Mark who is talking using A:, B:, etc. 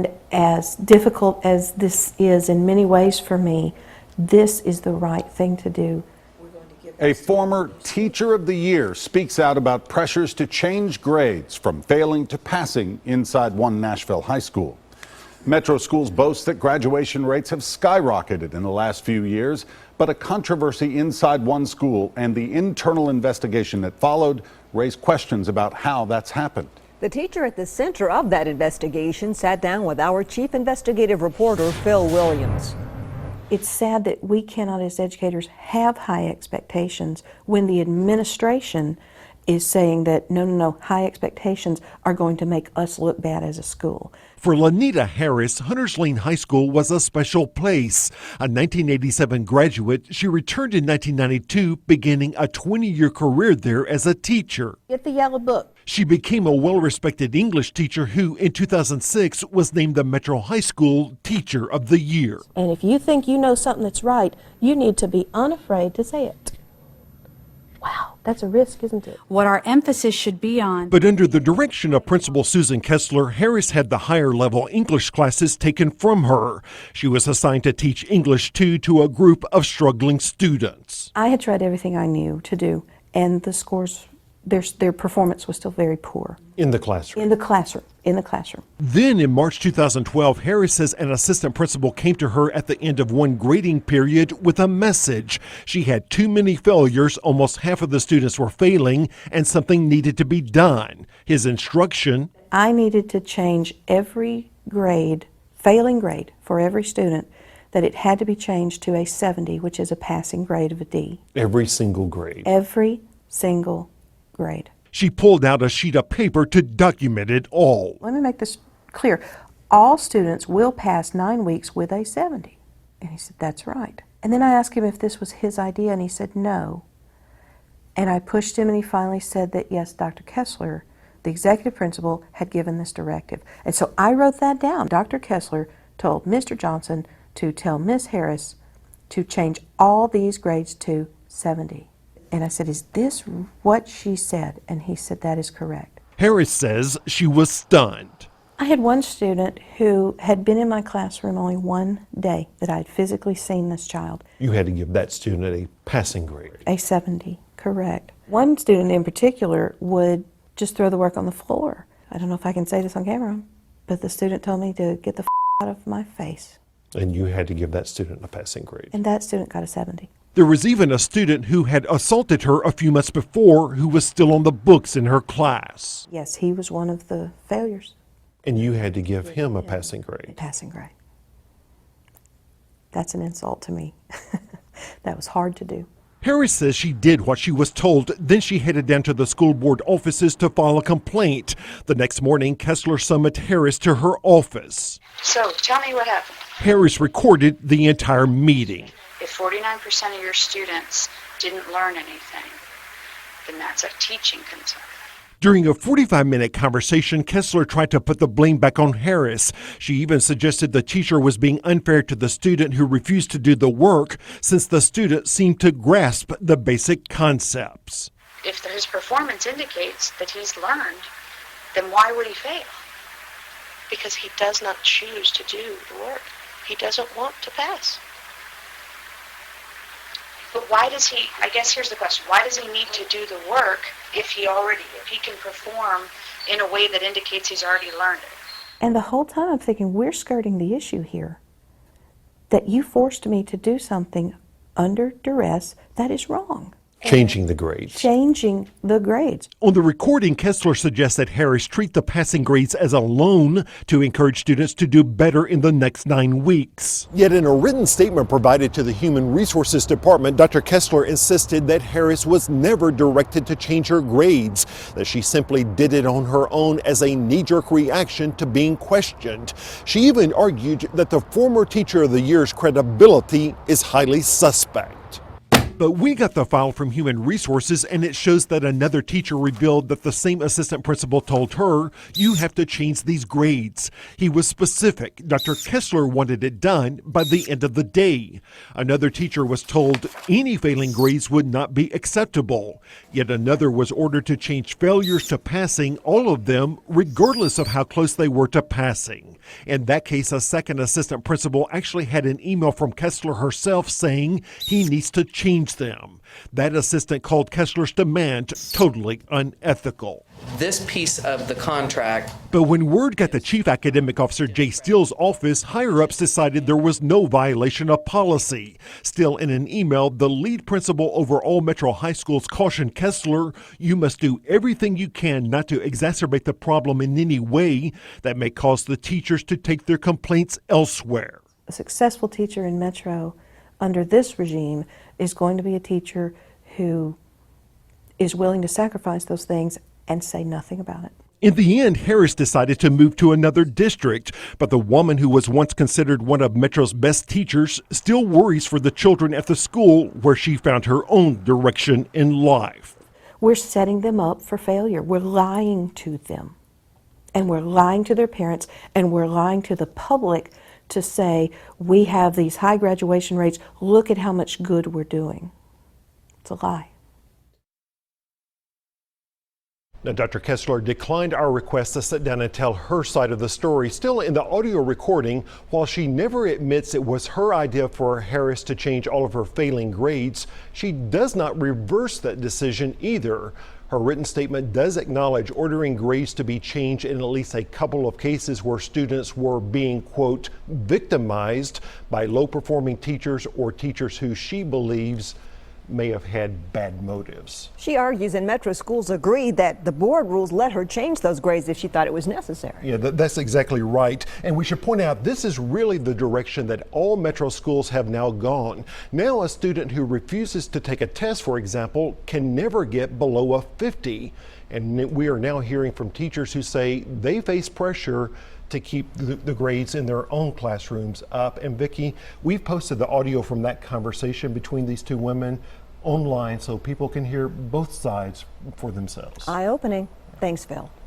A: And as difficult as this is in many ways for me, this is the right thing to do.
B: A former Teacher of the Year speaks out about pressures to change grades from failing to passing inside one Nashville high school. Metro schools boast that graduation rates have skyrocketed in the last few years, but a controversy inside one school and the internal investigation that followed raised questions about how that's happened.
C: The teacher at the center of that investigation sat down with our chief investigative reporter, Phil Williams.
A: It's sad that we cannot, as educators, have high expectations when the administration is saying that no, high expectations are going to make us look bad as a school.
D: For Lanita Harris, Hunters Lane High School was a special place. A 1987 graduate, she returned in 1992, beginning a 20-year career there as a teacher.
A: Get the yellow book.
D: She became a well-respected English teacher who, in 2006, was named the Metro High School Teacher of the Year.
A: And if you think you know something that's right, you need to be unafraid to say it. Wow, that's a risk, isn't it?
E: What our emphasis should be on.
D: But under the direction of Principal Susan Kessler, Harris had the higher-level English classes taken from her. She was assigned to teach English 2 to a group of struggling students.
A: I had tried everything I knew to do, and the scores, their performance was still very poor.
D: In the classroom?
A: In the classroom.
D: Then in March 2012, Harris says an assistant principal came to her at the end of one grading period with a message. She had too many failures, almost half of the students were failing, and something needed to be done. His instruction:
A: I needed to change every grade, failing grade for every student, that it had to be changed to a 70, which is a passing grade of a D.
D: Every single grade?
A: Every single grade.
D: She pulled out a sheet of paper to document it all.
A: Let me make this clear. All students will pass 9 weeks with a 70. And he said, that's right. And then I asked him if this was his idea, and he said no. And I pushed him, and he finally said that, yes, Dr. Kessler, the executive principal, had given this directive. And so I wrote that down. Dr. Kessler told Mr. Johnson to tell Ms. Harris to change all these grades to 70. And I said, is this what she said? And he said, that is correct.
D: Harris says she was stunned.
A: I had one student who had been in my classroom only one day that I had physically seen this child.
D: You had to give that student a passing grade.
A: A 70, correct. One student in particular would just throw the work on the floor. I don't know if I can say this on camera, but the student told me to get the out of my face.
D: And you had to give that student a passing grade.
A: And that student got a 70.
D: There was even a student who had assaulted her a few months before who was still on the books in her class.
A: Yes, he was one of the failures.
D: And you had to give him a passing grade.
A: A passing grade. That's an insult to me. That was hard to do.
D: Harris says she did what she was told, then she headed down to the school board offices to file a complaint. The next morning, Kessler summoned Harris to her office.
F: So, tell me what happened.
D: Harris recorded the entire meeting.
F: If 49% of your students didn't learn anything, then that's a teaching concern.
D: During a 45-minute conversation, Kessler tried to put the blame back on Harris. She even suggested the teacher was being unfair to the student who refused to do the work, since the student seemed to grasp the basic concepts.
F: If his performance indicates that he's learned, then why would he fail? Because he does not choose to do the work. He doesn't want to pass. But why does he, I guess here's the question, why does he need to do the work if he can perform in a way that indicates he's already learned it?
A: And the whole time I'm thinking, we're skirting the issue here. That you forced me to do something under duress, that is wrong.
D: Changing the grades.
A: Changing the grades.
D: On the recording, Kessler suggests that Harris treat the passing grades as a loan to encourage students to do better in the next 9 weeks. Yet in a written statement provided to the Human Resources Department, Dr. Kessler insisted that Harris was never directed to change her grades, that she simply did it on her own as a knee-jerk reaction to being questioned. She even argued that the former Teacher of the Year's credibility is highly suspect. But we got the file from Human Resources, and it shows that another teacher revealed that the same assistant principal told her, you have to change these grades. He was specific. Dr. Kessler wanted it done by the end of the day. Another teacher was told any failing grades would not be acceptable. Yet another was ordered to change failures to passing, all of them, regardless of how close they were to passing. In that case, a second assistant principal actually had an email from Kessler herself saying he needs to change them. That assistant called Kessler's demand totally unethical.
G: This piece of the contract.
D: But when word got to Chief Academic Officer Jay Steele's office, higher-ups decided there was no violation of policy. Still, in an email, the lead principal over all Metro high schools cautioned Kessler, you must do everything you can not to exacerbate the problem in any way that may cause the teachers to take their complaints elsewhere.
A: A successful teacher in Metro under this regime is going to be a teacher who is willing to sacrifice those things and say nothing about it.
D: In the end, Harris decided to move to another district, but the woman who was once considered one of Metro's best teachers still worries for the children at the school where she found her own direction in life.
A: We're setting them up for failure. We're lying to them, and we're lying to their parents, and we're lying to the public to say, we have these high graduation rates, look at how much good we're doing. It's a lie.
D: Now, Dr. Kessler declined our request to sit down and tell her side of the story. Still, in the audio recording, while she never admits it was her idea for Harris to change all of her failing grades, she does not reverse that decision either. Her written statement does acknowledge ordering grades to be changed in at least a couple of cases where students were being, quote, victimized by low-performing teachers or teachers who she believes may have had bad motives.
C: She argues, and Metro schools agree, that the board rules let her change those grades if she thought it was necessary.
D: Yeah, that's exactly right. And we should point out this is really the direction that all Metro schools have now gone. Now a student who refuses to take a test, for example, can never get below a 50. And we are now hearing from teachers who say they face pressure to keep the grades in their own classrooms up. And Vicki, we've posted the audio from that conversation between these two women online so people can hear both sides for themselves.
C: Eye-opening. Thanks, Phil.